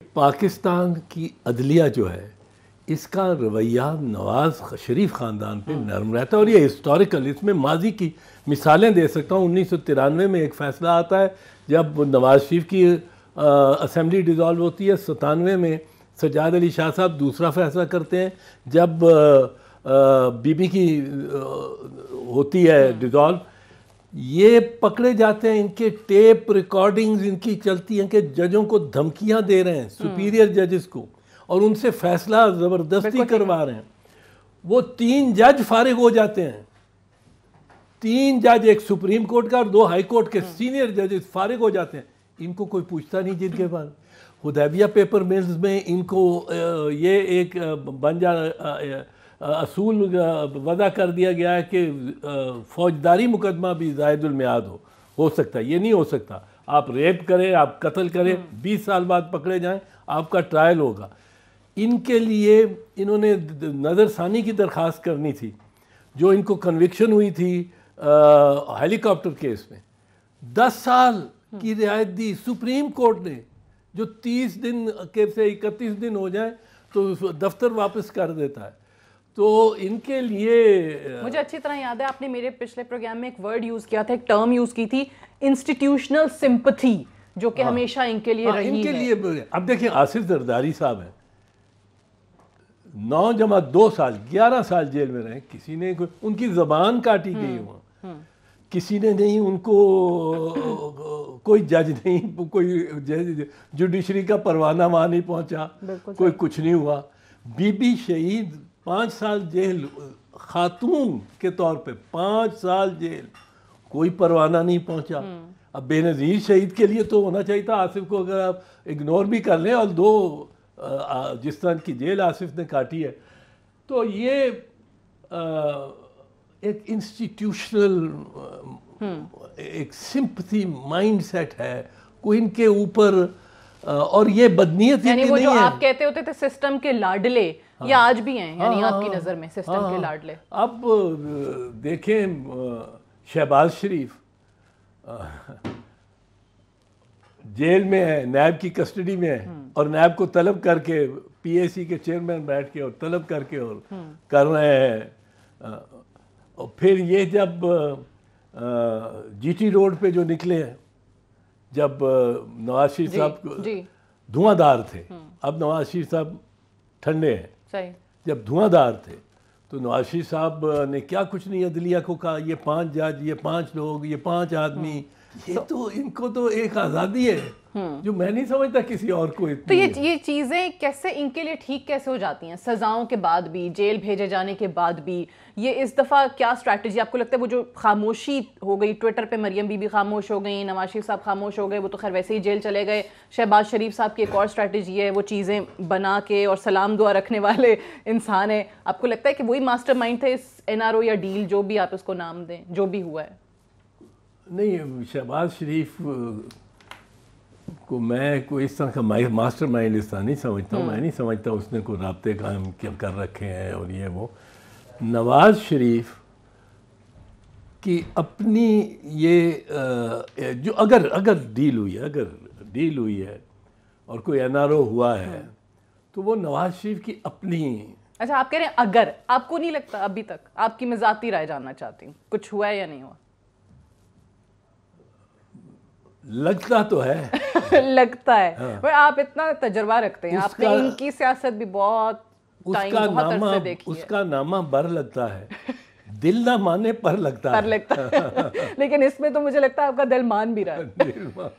پاکستان کی عدلیہ جو ہے اس کا رویہ نواز شریف خاندان پہ نرم رہتا ہے، اور یہ ہسٹوریکل، اس میں ماضی کی مثالیں دے سکتا ہوں۔ 1993 میں ایک فیصلہ آتا ہے جب نواز شریف کی اسمبلی ڈیزالو ہوتی ہے، 97 میں سجاد علی شاہ صاحب دوسرا فیصلہ کرتے ہیں جب بی بی کی ہوتی ہے ڈیزالو۔ یہ پکڑے جاتے ہیں، ان کے ٹیپ ریکارڈنگز ان کی چلتی ہیں کہ ججوں کو دھمکیاں دے رہے ہیں، سپیریئر ججز کو، اور ان سے فیصلہ زبردستی کروا رہے ہیں۔ وہ 3 جج فارغ ہو جاتے ہیں، 3 جج، ایک سپریم کورٹ کا اور 2 ہائی کورٹ کے سینئر ججز فارغ ہو جاتے ہیں۔ ان کو کوئی پوچھتا نہیں جن کے بعد۔ حدیبیہ پیپر ملز میں ان کو یہ ایک اصول وضع کر دیا گیا ہے کہ فوجداری مقدمہ بھی زائد المیعاد ہو سکتا ہے، یہ نہیں ہو سکتا۔ آپ ریپ کریں، آپ قتل کریں، 20 سال بعد پکڑے جائیں، آپ کا ٹرائل ہوگا۔ ان کے لیے انہوں نے نظر ثانی کی درخواست کرنی تھی، جو ان کو کنوکشن ہوئی تھی ہیلی کاپٹر کیس میں، 10 سال کی رعایت دی سپریم کورٹ نے، جو 30 دن کے سے 31 دن ہو جائیں تو دفتر واپس کر دیتا ہے۔ تو ان کے لیے مجھے اچھی طرح یاد ہے، آپ نے میرے پچھلے پروگرام میں ایک ورڈ یوز کیا تھا، ایک ٹرم یوز کی تھی، انسٹیٹیوشنل سمپتھی، جو کہ ہمیشہ ان کے لیے رہی ہے۔ ان کے لیے اب دیکھیں آصف زرداری صاحب ہیں، 9 جمع 2 سال 11 سال جیل میں رہے، کسی نے ان کی زبان کاٹی گئی وہاں، کسی نے نہیں، ان کو کوئی جج نہیں، کوئی جوڈیشری کا پروانہ وہاں نہیں پہنچا، کوئی کچھ نہیں ہوا۔ بی بی شہید 5 سال جیل، خاتون کے طور پہ 5 سال جیل، کوئی پروانہ نہیں پہنچا۔ اب بے نظیر شہید کے لیے تو ہونا چاہیے تھا، آصف کو اگر آپ اگنور بھی کر لیں، اور 2 جس طرح کی جیل آصف نے کاٹی ہے، تو یہ ایک انسٹیٹیوشنل ایک سمپتھی مائنڈ سیٹ ہے کوئی ان کے اوپر، اور یہ بدنیت یعنی وہ جو آپ کہتے ہوتے تھے سسٹم کے لاڈلے، یہ آج بھی ہیں، یعنی آپ کی نظر میں سسٹم کے لاڈلے؟ اب دیکھیں شہباز شریف جیل میں ہے، نیب کی کسٹڈی میں ہے، اور نیب کو طلب کر کے پی اے سی کے چیئرمین بیٹھ کے اور طلب کر کے اور کر رہے ہیں۔ اور پھر یہ جب جی ٹی روڈ پہ جو نکلے ہیں، جب نواز شریف صاحب دھواں دار تھے، اب نواز شریف صاحب ٹھنڈے ہیں، جب دھواں دار تھے تو نواز شریف صاحب نے کیا کچھ نہیں عدلیہ کو کہا، یہ 5 جج، یہ 5 لوگ، یہ 5 آدمی، یہ تو ان کو تو ایک آزادی ہے جو میں نہیں سمجھتا کسی اور کو اتنی۔ تو یہ چیزیں کیسے ان کے لیے ٹھیک کیسے ہو جاتی ہیں سزاؤں کے بعد بھی، جیل بھیجے جانے کے بعد بھی؟ یہ اس دفعہ کیا اسٹریٹجی آپ کو لگتا ہے؟ وہ جو خاموشی ہو گئی ٹویٹر پہ، مریم بی بی خاموش ہو گئیں، نواز شریف صاحب خاموش ہو گئے، وہ تو خیر ویسے ہی جیل چلے گئے، شہباز شریف صاحب کی ایک اور اسٹریٹجی ہے، وہ چیزیں بنا کے اور سلام دعا رکھنے والے انسان ہیں، آپ کو لگتا ہے کہ وہی ماسٹر مائنڈ تھے اس این آر او یا ڈیل، جو بھی آپ اس کو نام دیں، جو بھی ہوا ہے؟ نہیں، شہباز شریف کو میں کوئی اس طرح کا ماسٹر مائنڈ اس طرح نہیں سمجھتا ہوں، میں نہیں سمجھتا اس نے کوئی رابطے قائم کر رکھے ہیں اور یہ وہ۔ نواز شریف کی اپنی یہ جو اگر ڈیل ہوئی ہے اور کوئی این آر او ہوا ہے تو وہ نواز شریف کی اپنی۔ اچھا، آپ کہہ رہے ہیں اگر، آپ کو نہیں لگتا ابھی تک؟ آپ کی میں ذاتی رائے جاننا چاہتی ہوں، کچھ ہوا ہے یا نہیں ہوا؟ لگتا تو ہے لگتا ہے، پر آپ اتنا تجربہ رکھتے ہیں، آپ نے ان کی سیاست بھی بہت عرصے دیکھی ہے۔ اس کا نامہ بر لگتا ہے، دل نہ مانے پر لگتا ہے، لیکن اس میں تو مجھے لگتا ہے آپ کا دل مان بھی رہا ہے۔